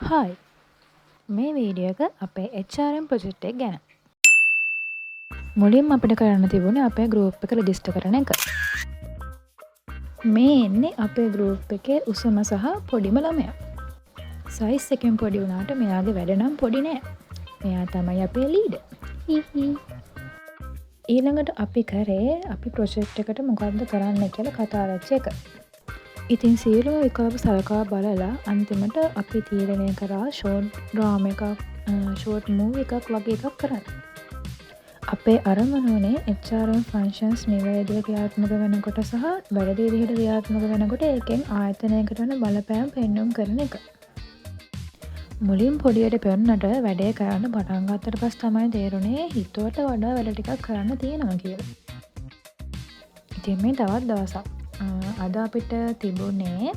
Hi මේ video එක අපේ HRM ප්‍රොජෙක්ට් එක ගැන. මුලින්ම අපිට කරන්න තිබුණේ අපේ ගෲප් එක රෙජිස්ටර් කරන එක. මේ එන්නේ අපේ ගෲප් එකේ උසම සහ පොඩිම ළමයා. සයිස් එකෙන් පොඩි වුණාට මෙයාගේ වැඩ නම් පොඩි නෑ. මෙයා තමයි අපේ ලීඩර්. ඊළඟට අපි කරේ අපි ප්‍රොජෙක්ට් එකට මොකද්ද කරන්න කියලා කතා වෙච්ච එක. ඉතින් සියලුම විකල්ප සලකා බලලා අන්තිමට අපි තීරණය කරා ෂෝට් ඩ්‍රාමා එකක් ෂෝට් මූවි එකක් වගේ එකක් කරන්න. අපේ අරමුණ උනේ HRM ෆන්ක්ෂන්ස් නිවැරදිව ක්‍රියාත්මක වෙනකොට සහ වැරදි විදිහට ක්‍රියාත්මක වෙනකොට ඒකෙන් ආයතනයකට වන බලපෑම් පෙන්වුම් කරන එක. මුලින් පොඩියට පෙන්නට වැඩේ කරන්න පටන් ගත්තට පස්සේ තමයි තේරුනේ හිතුවට වඩා වැඩ ටිකක් කරන්න තියෙනවා කියලා. ඉතින් මේ තවත් දවසක් අද අපිට තිබුණේ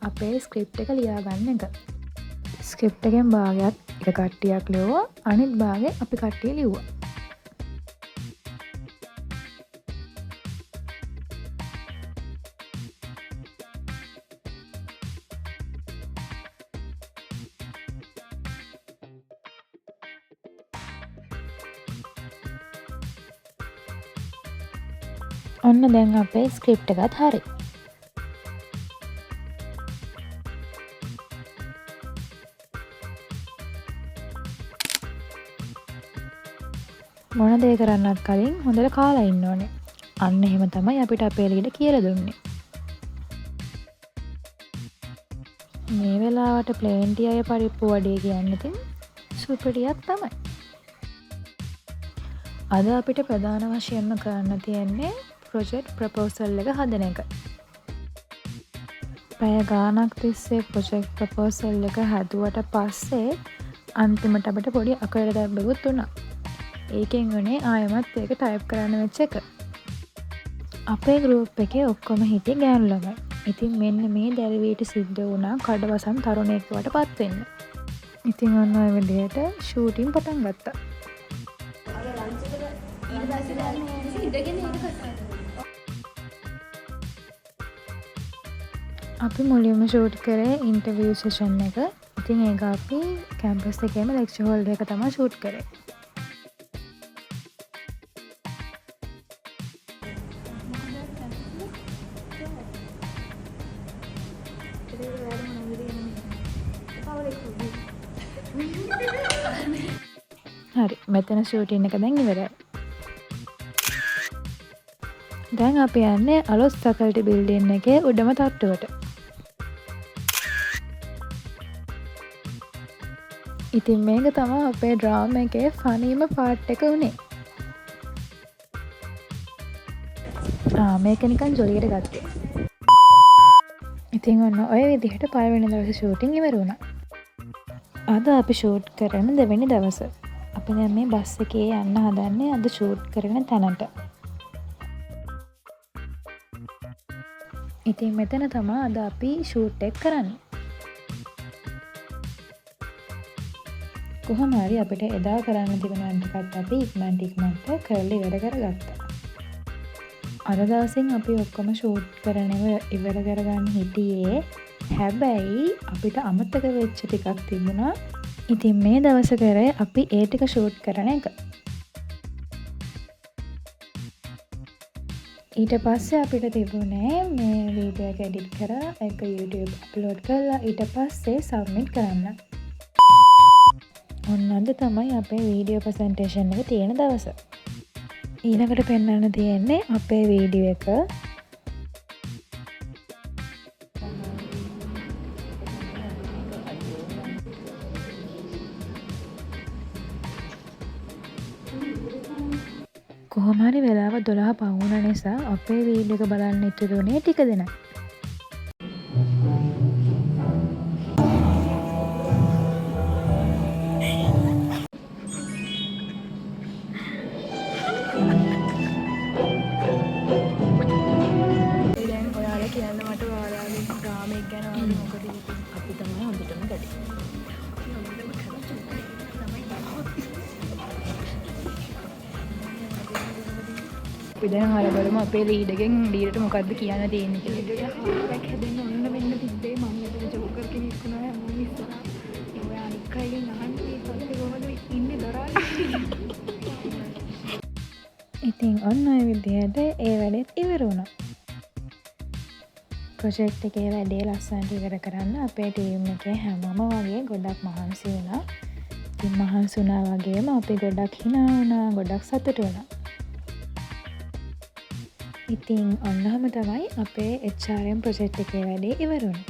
අපේ ස්ක්‍රිප්ට් එක ලියාගන්න එක. ස්ක්‍රිප්ට් එකෙන් භාගයක් එක කට්ටියක් ලියුවා අනිත් භාගය අපි කට්ටිය ලිව්වා. ඔන්න දැන් අපේ ස්ක්‍රිප්ට් එකත් හරි. මොන දේ කරන්නත් කලින් හොඳට කාලා ඉන්න ඕනේ. අන්න එහෙම තමයි අපිට අපේ ලීඩර් කියලා දුන්නේ. මේ වෙලාවට ප්ලේන්ටි අය පරිප්පු වඩේ කියන්නේ ඉතින් සුපිරියක් තමයි. අද අපිට ප්‍රධාන වශයෙන්ම කරන්න තියෙන්නේ ප්‍රොජෙක්ට් ප්‍රොපෝසල් එක හදන එක. පැය ගාණක් තිස්සේ ප්‍රොජෙක්ට් ප්‍රොපෝසල් එක හදුවට පස්සේ අන්තිමට අපිට පොඩි අකරදැබ්බකුත් වුණා. ඒකෙන් උනේ ආයෙමත් ඒක ටයිප් කරන්න වෙච්ච එක. අපේ ගෲප් එකේ ඔක්කොම හිටියේ ගෑනු ළමයි. ඉතින් මෙන්න මේ දැරිවියට සිද්ධ වුණා කඩවසම් තරුණයෙක් වටපත් වෙන්න. ඉතින් ඔන්න ඔය විදිහට ෂූටින් පටන් ගත්තා. අපි මුලින්ම ෂූට් කරේ ඉන්ටර්විව් සෙෂන් එක. ඉතින් ඒක අපි කැම්පස් එකේම ලෙක්චර් හෝල් එක තමයි ෂූට් කරේ. හරි මෙතන ෂූටින් එක දැන් ඉවරයි. දැන් අපි යන්නේ අලුත් ෆැකල්ටි බිල්ඩින් එකේ උඩම තට්ටුවට. ඉතින් මේක තමයි අපේ ඩ්‍රාමා එකේ ෆනීම පාර්ට් එක උනේ. මේක නිකන් ජොලියට ගත්තේ. ඉතින් ඔන්න ඔය විදිහට පළවෙනි දවසේ ෂූටින් ඉවර වුණා. අද අපි ෂූට් කරන දෙවෙනි දවස. අපි දැන් මේ බස් එකේ යන්න හදන්නේ අද ෂූට් කරන තැනට. ඉතින් මෙතන තමයි අද අපි ෂූට් එක කරන්නේ. කොහොම හරි අපිට එදා කරන්න තිබුණාන් ටිකත් අපි ඉක්මනට කරලා ඉවර කරගත්තා. අද දවසින් අපි ඔක්කොම ෂූට් කරනව ඉවර කරගන්න හිටියේ. හැබැයි අපිට අමතක වෙච්ච ටිකක් තිබුණා. ඉතින් මේ දවස කරේ අපි ඒ ටික ෂූට් කරන එක. ඊට පස්සේ අපිට තිබුණේ මේ වීඩියෝ එක එඩිට් කරලා ඒක YouTube අප්ලෝඩ් කරලා ඊට පස්සේ සබ්මිට් කරන්න. ඔන්න අද තමයි අපේ වීඩියෝ ප්‍රසන්ටේෂන් එක තියෙන දවස. ඊළඟට පෙන්වන්න තියෙන්නේ අපේ වීඩියෝ එක. කොහොම හරි වෙලාව 12 පහ වුණ නිසා අපේ වීඩියෝ එක බලන්න ඉතුරු වුණේ ටික දෙනයි. දැන් ඔයාලා කියන්න මට ඔයාලගේ ඩ්‍රාමා එක ගැන ඔයාලා මොකද අපි තමයි හොඳටම කළේ. අපි දැන් අහලා බලමු අපේ ලීඩර්ගෙන් ලීඩර්ට මොකද්ද කියන්න තියෙන්නේ කියලා. ලීඩර්ට හාරක් හැදෙන්න ඔන්න වෙන්න තිබ්බේ මම මෙතන ජෝකර් කෙනෙක් වුණා හැමෝම ඉස්සරහ. ඔයා ඉතින් ඔන්න ඔය විදිහට ඒ වැඩෙත් ඉවර වුණා. ප්‍රොජෙක්ට් එකේ වැඩේ ලස්සනට ඉවර කරන්න අපේ ටීම් එකේ හැමෝම වගේ ගොඩක් මහන්සි වුණා. ඉතින් මහන්සි වුණා වගේම අපි ගොඩක් hina වුණා, ගොඩක් සතුටු වුණා. ඉතින් ඔන්නෝම තමයි අපේ HRM ප්‍රොජෙක්ට් එකේ වැඩේ ඉවර වුණේ.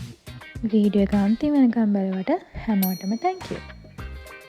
වීඩියෝ එක අන්තිම වෙනකම් බලවට හැමෝටම thank you.